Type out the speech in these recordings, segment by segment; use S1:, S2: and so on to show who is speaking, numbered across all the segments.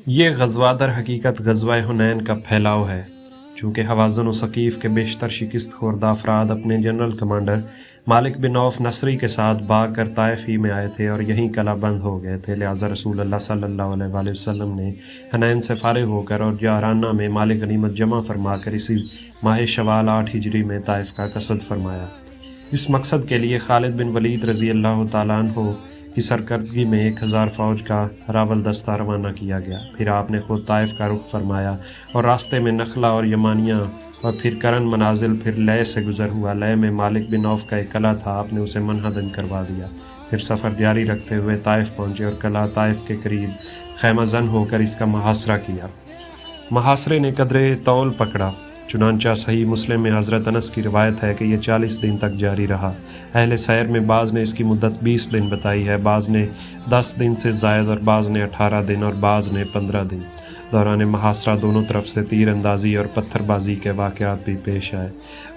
S1: یہ غزوہ در حقیقت غزوہ حنین کا پھیلاؤ ہے، چونکہ حوازن و ثقیف کے بیشتر شکست خوردہ افراد اپنے جنرل کمانڈر مالک بن عوف نصری کے ساتھ بھاگ کر طائف ہی میں آئے تھے اور یہیں قلعہ بند ہو گئے تھے، لہٰذا رسول اللہ صلی اللہ علیہ وآلہ وسلم نے حنین سے فارغ ہو کر اور جارانہ میں مال غنیمت جمع فرما کر اسی ماہ شوال 8 ہجری میں طائف کا قصد فرمایا۔ اس مقصد کے لیے خالد بن ولید رضی اللہ تعالیٰ عنہ کی سرکردگی میں 1000 فوج کا راول دستہ روانہ کیا گیا۔ پھر آپ نے خود طائف کا رخ فرمایا اور راستے میں نخلا اور یمانیہ اور پھر کرن منازل، پھر لے سے گزر ہوا۔ لے میں مالک بن عوف کا ایک قلعہ تھا، آپ نے اسے منہدم کروا دیا۔ پھر سفر جاری رکھتے ہوئے طائف پہنچے اور قلعہ طائف کے قریب خیمہ زن ہو کر اس کا محاصرہ کیا۔ محاصرے نے قدرے طول پکڑا، چنانچہ صحیح مسلم میں حضرت انس کی روایت ہے کہ یہ 40 دن تک جاری رہا۔ اہل سیر میں بعض نے اس کی مدت 20 دن بتائی ہے، بعض نے 10 دن سے زائد اور بعض نے 18 دن اور بعض نے 15 دن۔ دوران محاصرہ دونوں طرف سے تیر اندازی اور پتھر بازی کے واقعات بھی پیش آئے،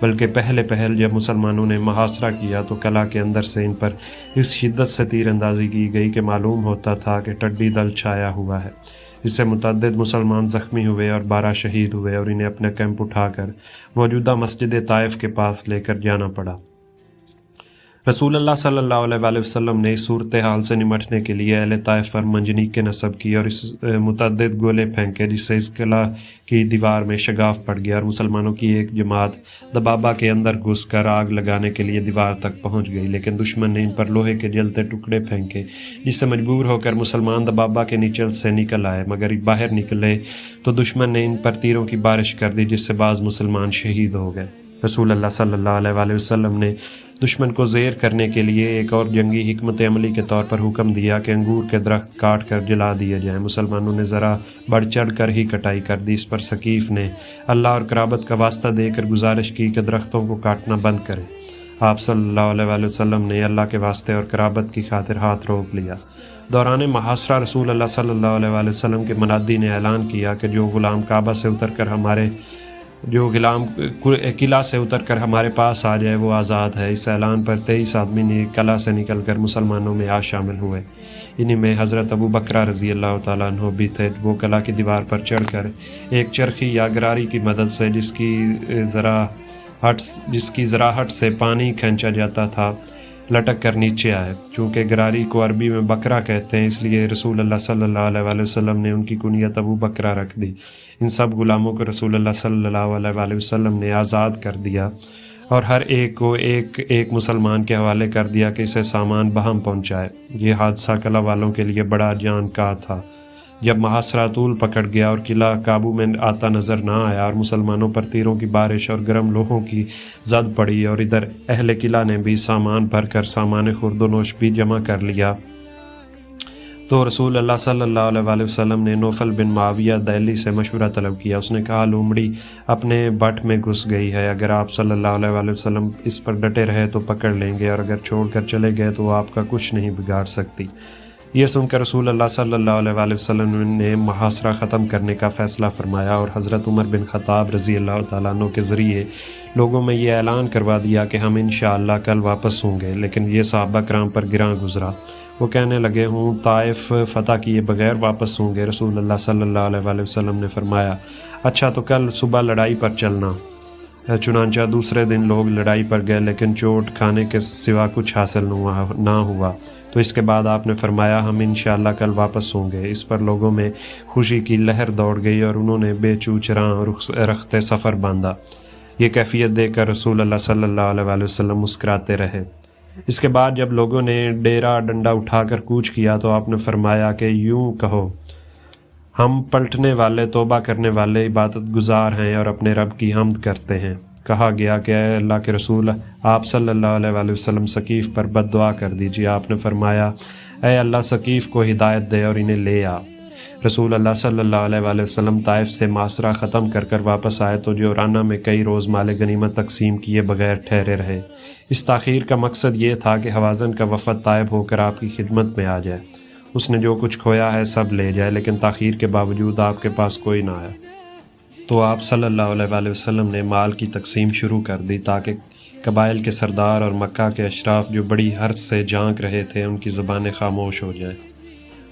S1: بلکہ پہل جب مسلمانوں نے محاصرہ کیا تو قلعہ کے اندر سے ان پر اس شدت سے تیر اندازی کی گئی کہ معلوم ہوتا تھا کہ ٹڈی دل چھایا ہوا ہے۔ اس سے متعدد مسلمان زخمی ہوئے اور 12 شہید ہوئے اور انہیں اپنا کیمپ اٹھا کر موجودہ مسجد طائف کے پاس لے کر جانا پڑا۔ رسول اللہ صلی اللہ علیہ وآلہ وسلم نے اس صورتحال سے نمٹنے کے لیے اہل طائف پر منجنیق نصب کی اور اس متعدد گولے پھینکے، جس سے اس قلعہ کی دیوار میں شگاف پڑ گیا اور مسلمانوں کی ایک جماعت دبابہ کے اندر گھس کر آگ لگانے کے لیے دیوار تک پہنچ گئی، لیکن دشمن نے ان پر لوہے کے جلتے ٹکڑے پھینکے، جس سے مجبور ہو کر مسلمان دبابہ کے نیچے سے نکل آئے، مگر باہر نکلے تو دشمن نے ان پر تیروں کی بارش کر دی، جس سے بعض مسلمان شہید ہو گئے۔ رسول اللہ صلی اللہ علیہ وآلہ وسلم نے دشمن کو زیر کرنے کے لیے ایک اور جنگی حکمت عملی کے طور پر حکم دیا کہ انگور کے درخت کاٹ کر جلا دیے جائیں۔ مسلمانوں نے ذرا بڑھ چڑھ کر ہی کٹائی کر دی۔ اس پر ثقیف نے اللہ اور قرابت کا واسطہ دے کر گزارش کی کہ درختوں کو کاٹنا بند کریں۔ آپ صلی اللہ علیہ وآلہ وسلم نے اللہ کے واسطے اور قرابت کی خاطر ہاتھ روک لیا۔ دوران محاصرہ رسول اللہ صلی اللہ علیہ وآلہ وسلم کے منادی نے اعلان کیا کہ جو غلام قلعہ سے اتر کر ہمارے پاس آ جائے وہ آزاد ہے۔ اس اعلان پر 23 آدمی نے قلعہ سے نکل کر مسلمانوں میں آ شامل ہوئے۔ انہی میں حضرت ابو بکرہ رضی اللہ تعالیٰ عنہ بھی تھے۔ وہ قلعہ کی دیوار پر چڑھ کر ایک چرخی یا گراری کی مدد سے جس کی ذراہٹ سے پانی کھینچا جاتا تھا لٹک کر نیچے آئے۔ چونکہ گراری کو عربی میں بکرا کہتے ہیں، اس لیے رسول اللہ صلی اللہ علیہ وآلہ وسلم نے ان کی کنیت ابو بکرہ رکھ دی۔ ان سب غلاموں کو رسول اللہ صلی اللہ علیہ وآلہ وسلم نے آزاد کر دیا اور ہر ایک کو ایک مسلمان کے حوالے کر دیا کہ اسے سامان بہم پہنچائے۔ یہ حادثہ قلعہ والوں کے لیے بڑا جان کا تھا۔ جب محاصرہ طول پکڑ گیا اور قلعہ قابو میں آتا نظر نہ آیا اور مسلمانوں پر تیروں کی بارش اور گرم لوہوں کی زد پڑی اور ادھر اہل قلعہ نے بھی سامان بھر کر سامان خورد و نوش بھی جمع کر لیا، تو رسول اللہ صلی اللہ علیہ وآلہ وسلم نے نوفل بن معاویہ دہلی سے مشورہ طلب کیا۔ اس نے کہا لومڑی اپنے بٹ میں گھس گئی ہے، اگر آپ صلی اللہ علیہ وآلہ وسلم اس پر ڈٹے رہے تو پکڑ لیں گے اور اگر چھوڑ کر چلے گئے تو وہ آپ کا کچھ نہیں بگاڑ سکتی۔ یہ سن کر رسول اللہ صلی اللہ علیہ وآلہ وسلم نے محاصرہ ختم کرنے کا فیصلہ فرمایا اور حضرت عمر بن خطاب رضی اللہ تعالیٰ عنہ کے ذریعے لوگوں میں یہ اعلان کروا دیا کہ ہم انشاءاللہ کل واپس ہوں گے، لیکن یہ صحابہ کرام پر گراں گزرا۔ وہ کہنے لگے ہوں طائف فتح کیے بغیر واپس ہوں گے۔ رسول اللہ صلی اللہ علیہ وآلہ وسلم نے فرمایا اچھا تو کل صبح لڑائی پر چلنا۔ چنانچہ دوسرے دن لوگ لڑائی پر گئے، لیکن چوٹ کھانے کے سوا کچھ حاصل نہ ہوا۔ تو اس کے بعد آپ نے فرمایا ہم انشاءاللہ کل واپس ہوں گے۔ اس پر لوگوں میں خوشی کی لہر دوڑ گئی اور انہوں نے بے چوچراں رخت سفر باندھا۔ یہ کیفیت دیکھ کر رسول اللہ صلی اللہ علیہ وآلہ وسلم مسکراتے رہے۔ اس کے بعد جب لوگوں نے ڈیرا ڈنڈا اٹھا کر کوچ کیا تو آپ نے فرمایا کہ یوں کہو ہم پلٹنے والے، توبہ کرنے والے، عبادت گزار ہیں اور اپنے رب کی حمد کرتے ہیں۔ کہا گیا کہ اے اللہ کے رسول آپ صلی اللہ علیہ وآلہ وسلم ثقیف پر بد دعا کر دیجیے۔ آپ نے فرمایا اے اللہ ثقیف کو ہدایت دے اور انہیں لے آ۔ رسول اللہ صلی اللہ علیہ وآلہ وسلم طائف سے محاصرہ ختم کر واپس آئے تو جورانہ میں کئی روز مال غنیمت تقسیم کیے بغیر ٹھہرے رہے۔ اس تاخیر کا مقصد یہ تھا کہ حوازن کا وفد طائب ہو کر آپ کی خدمت میں آ جائے، اس نے جو کچھ کھویا ہے سب لے جائے، لیکن تاخیر کے باوجود آپ کے پاس کوئی نہ آیا۔ تو آپ صلی اللہ علیہ وآلہ وسلم نے مال کی تقسیم شروع کر دی تاکہ قبائل کے سردار اور مکہ کے اشراف جو بڑی حرص سے جھانک رہے تھے ان کی زبانیں خاموش ہو جائیں۔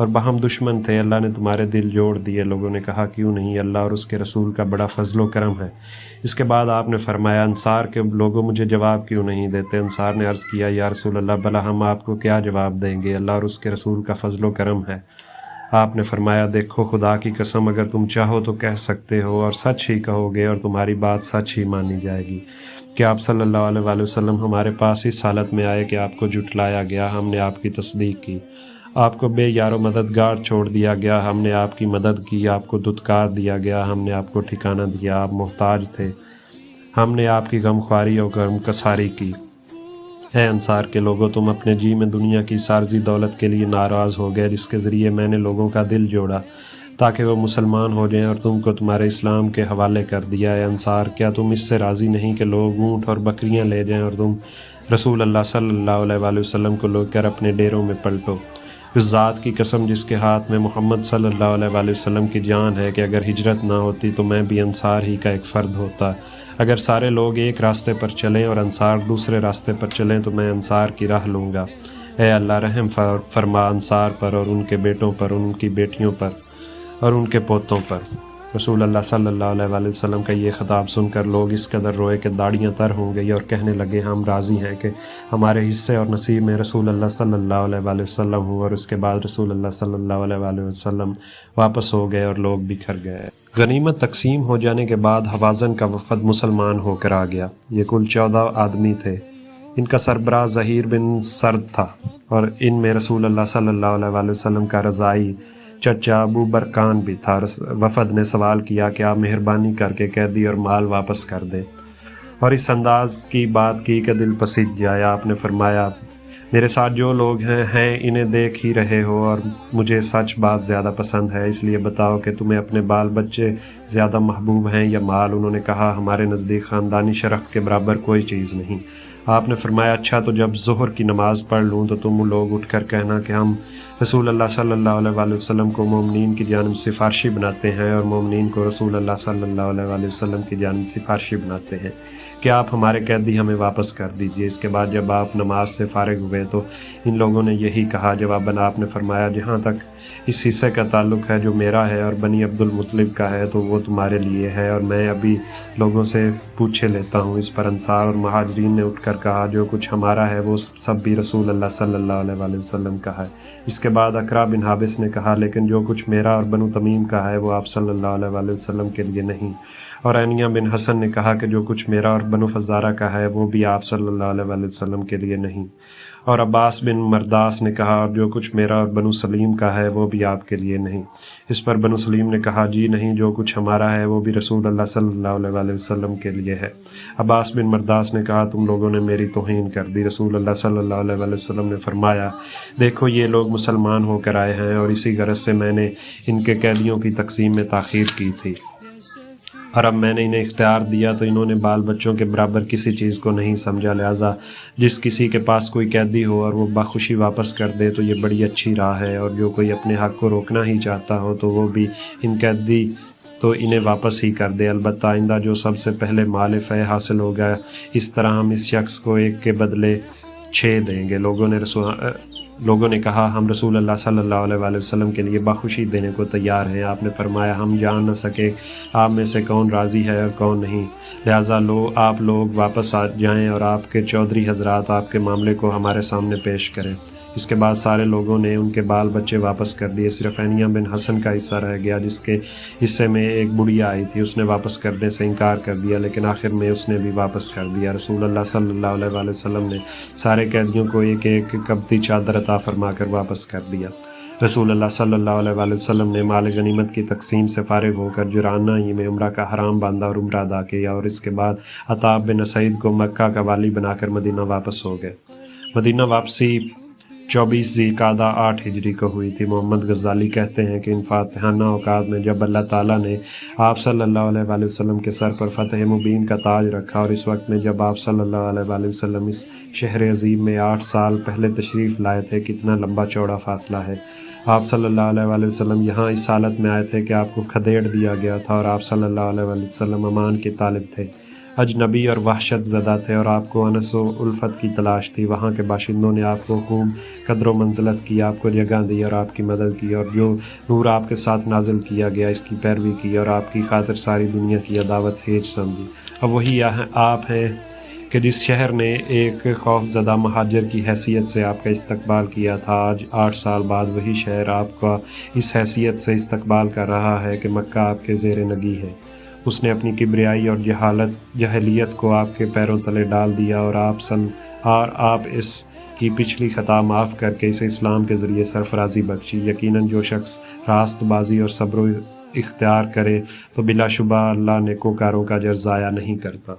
S1: اور باہم دشمن تھے، اللہ نے تمہارے دل جوڑ دیے۔ لوگوں نے کہا کیوں نہیں، اللہ اور اس کے رسول کا بڑا فضل و کرم ہے۔ اس کے بعد آپ نے فرمایا انصار کے لوگوں مجھے جواب کیوں نہیں دیتے؟ انصار نے عرض کیا یا رسول اللہ بھلا ہم آپ کو کیا جواب دیں گے، اللہ اور اس کے رسول کا فضل و کرم ہے۔ آپ نے فرمایا دیکھو خدا کی قسم اگر تم چاہو تو کہہ سکتے ہو اور سچ ہی کہو گے اور تمہاری بات سچ ہی مانی جائے گی کہ آپ صلی اللہ علیہ وآلہ وسلم ہمارے پاس اس حالت میں آئے کہ آپ کو جھٹلایا گیا، ہم نے آپ کی تصدیق کی، آپ کو بے یار و مددگار چھوڑ دیا گیا، ہم نے آپ کی مدد کی، آپ کو دھتکار دیا گیا، ہم نے آپ کو ٹھکانہ دیا، آپ محتاج تھے، ہم نے آپ کی غمخواری اور غم کساری کی۔ اے انصار کے لوگوں تم اپنے جی میں دنیا کی سارزی دولت کے لیے ناراض ہو گئے جس کے ذریعے میں نے لوگوں کا دل جوڑا تاکہ وہ مسلمان ہو جائیں اور تم کو تمہارے اسلام کے حوالے کر دیا۔ اے انصار کیا تم اس سے راضی نہیں کہ لوگ اونٹ اور بکریاں لے جائیں اور تم رسول اللہ صلی اللہ علیہ وآلہ وسلم کو لے کر اپنے ڈیروں میں پلٹو؟ اس ذات کی قسم جس کے ہاتھ میں محمد صلی اللہ علیہ وآلہ وسلم کی جان ہے کہ اگر ہجرت نہ ہوتی تو میں بھی انصار ہی کا ایک فرد ہوتا۔ اگر سارے لوگ ایک راستے پر چلیں اور انصار دوسرے راستے پر چلیں تو میں انصار کی راہ لوں گا۔ اے اللہ رحم فرما انصار پر اور ان کے بیٹوں پر، ان کی بیٹیوں پر اور ان کے پوتوں پر۔ رسول اللہ صلی اللہ علیہ وآلہ وسلم کا یہ خطاب سن کر لوگ اس قدر روئے کہ داڑیاں تر ہو گئی اور کہنے لگے ہم راضی ہیں کہ ہمارے حصے اور نصیب میں رسول اللہ صلی اللہ علیہ وآلہ وسلم ہو۔ اور اس کے بعد رسول اللہ صلی اللہ علیہ وآلہ وسلم واپس ہو گئے اور لوگ بکھر گئے۔ غنیمت تقسیم ہو جانے کے بعد حوازن کا وفد مسلمان ہو کر آ گیا۔ یہ کل 14 آدمی تھے۔ ان کا سربراہ زہیر بن سرد تھا اور ان میں رسول اللہ صلی اللہ علیہ وآلہ وسلم کا رضائی چچا ابو برکان بھی تھا۔ وفد نے سوال کیا کہ آپ مہربانی کر کے قیدی اور مال واپس کر دیں اور اس انداز کی بات کی کہ دل پسند جائے۔ آپ نے فرمایا میرے ساتھ جو لوگ ہیں انہیں دیکھ ہی رہے ہو اور مجھے سچ بات زیادہ پسند ہے، اس لیے بتاؤ کہ تمہیں اپنے بال بچے زیادہ محبوب ہیں یا مال؟ انہوں نے کہا ہمارے نزدیک خاندانی شرف کے برابر کوئی چیز نہیں۔ آپ نے فرمایا اچھا تو جب ظہر کی نماز پڑھ لوں تو تم لوگ اٹھ کر کہنا کہ ہم رسول اللہ صلی اللہ علیہ وآلہ وسلم کو مومنین کی جانب سفارشی بناتے ہیں اور مومنین کو رسول اللہ صلی اللہ علیہ وآلہ وسلم کی جانب سفارشی بناتے ہیں کہ آپ ہمارے قیدی ہمیں واپس کر دیجئے۔ اس کے بعد جب آپ نماز سے فارغ ہوئے تو ان لوگوں نے یہی کہا۔ جواباً آپ نے فرمایا جہاں تک اس حصے کا تعلق ہے جو میرا ہے اور بنی عبد المطلب کا ہے تو وہ تمہارے لیے ہے اور میں ابھی لوگوں سے پوچھے لیتا ہوں۔ اس پر انصار اور مہاجرین نے اٹھ کر کہا جو کچھ ہمارا ہے وہ سب بھی رسول اللہ صلی اللہ علیہ وآلہ وسلم کا ہے۔ اس کے بعد اقرا بن حابس نے کہا لیکن جو کچھ میرا اور بنو تمیم کا ہے وہ آپ صلی اللہ علیہ وآلہ وسلم کے لیے نہیں۔ اور عنیہ بن حسن نے کہا کہ جو کچھ میرا اور بنو فزارہ کا ہے وہ بھی آپ صلی اللہ علیہ وآلہ وسلم کے لیے نہیں۔ اور عباس بن مرداس نے کہا اور جو کچھ میرا اور بنو سلیم کا ہے وہ بھی آپ کے لیے نہیں۔ اس پر بنو سلیم نے کہا جی نہیں، جو کچھ ہمارا ہے وہ بھی رسول اللہ صلی اللہ علیہ وآلہ وسلم کے لیے ہے۔ عباس بن مرداس نے کہا تم لوگوں نے میری توہین کر دی۔ رسول اللہ صلی اللہ علیہ وآلہ وسلم نے فرمایا دیکھو یہ لوگ مسلمان ہو کر آئے ہیں اور اسی غرض سے میں نے ان کے قیدیوں کی تقسیم میں تاخیر کی تھی اور اب میں نے انہیں اختیار دیا تو انہوں نے بال بچوں کے برابر کسی چیز کو نہیں سمجھا، لہٰذا جس کسی کے پاس کوئی قیدی ہو اور وہ بخوشی واپس کر دے تو یہ بڑی اچھی راہ ہے، اور جو کوئی اپنے حق کو روکنا ہی چاہتا ہو تو وہ بھی ان قیدی تو انہیں واپس ہی کر دے۔ البتہ آئندہ جو سب سے پہلے مال فے حاصل ہوگا اس طرح ہم اس شخص کو ایک کے بدلے 6 دیں گے۔ لوگوں نے کہا ہم رسول اللہ صلی اللہ علیہ وآلہ وسلم کے لیے بخوشی دینے کو تیار ہیں۔ آپ نے فرمایا ہم جان نہ سکے آپ میں سے کون راضی ہے اور کون نہیں، لہٰذا آپ لوگ واپس آ جائیں اور آپ کے چودھری حضرات آپ کے معاملے کو ہمارے سامنے پیش کریں۔ اس کے بعد سارے لوگوں نے ان کے بال بچے واپس کر دیے، صرف عنیہ بن حسن کا حصہ رہ گیا جس کے حصے میں ایک بڑھیا آئی تھی۔ اس نے واپس کرنے سے انکار کر دیا لیکن آخر میں اس نے بھی واپس کر دیا۔ رسول اللہ صلی اللہ علیہ وآلہ وسلم نے سارے قیدیوں کو ایک ایک قبطی چادر عطا فرما کر واپس کر دیا۔ رسول اللہ صلی اللہ علیہ وآلہ وسلم نے مال غنیمت کی تقسیم سے فارغ ہو کر جرانہ ہی میں عمرہ کا حرام باندھا اور عمرہ ادا کیا، اور اس کے بعد عطاب بن اسید کو مکہ کا والی بنا کر مدینہ واپس ہو گئے۔ مدینہ واپسی 24 ذی القعدہ 8 ہجری کو ہوئی تھی۔ محمد غزالی کہتے ہیں کہ ان فاتحانہ اوقات میں جب اللہ تعالیٰ نے آپ صلی اللہ علیہ وآلہ وسلم کے سر پر فتح مبین کا تاج رکھا، اور اس وقت میں جب آپ صلی اللہ علیہ وآلہ وسلم اس شہر عظیم میں 8 سال پہلے تشریف لائے تھے، کتنا لمبا چوڑا فاصلہ ہے۔ آپ صلی اللہ علیہ وآلہ وسلم یہاں اس حالت میں آئے تھے کہ آپ کو کھدیڑ دیا گیا تھا اور آپ صلی اللہ علیہ وآلہ وسلم امان کے طالب تھے۔ اجنبی اور وحشت زدہ تھے اور آپ کو انس و الفت کی تلاش تھی۔ وہاں کے باشندوں نے آپ کو خوب قدر و منزلت کی، آپ کو جگہ دی اور آپ کی مدد کی، اور جو نور آپ کے ساتھ نازل کیا گیا اس کی پیروی کی اور آپ کی خاطر ساری دنیا کی عداوت ہیج سمجھی۔ اب وہی آپ ہیں کہ جس شہر نے ایک خوف زدہ مہاجر کی حیثیت سے آپ کا استقبال کیا تھا، آج 8 سال بعد وہی شہر آپ کا اس حیثیت سے استقبال کر رہا ہے کہ مکہ آپ کے زیر نگی ہے۔ اس نے اپنی کبریائی اور جہلیت کو آپ کے پیروں تلے ڈال دیا اور آپ اس کی پچھلی خطا معاف کر کے اسے اسلام کے ذریعے سرفرازی بخشی۔ یقیناً جو شخص راست بازی اور صبر اختیار کرے تو بلا شبہ اللہ نیکوکاروں کا اجر ضائع نہیں کرتا۔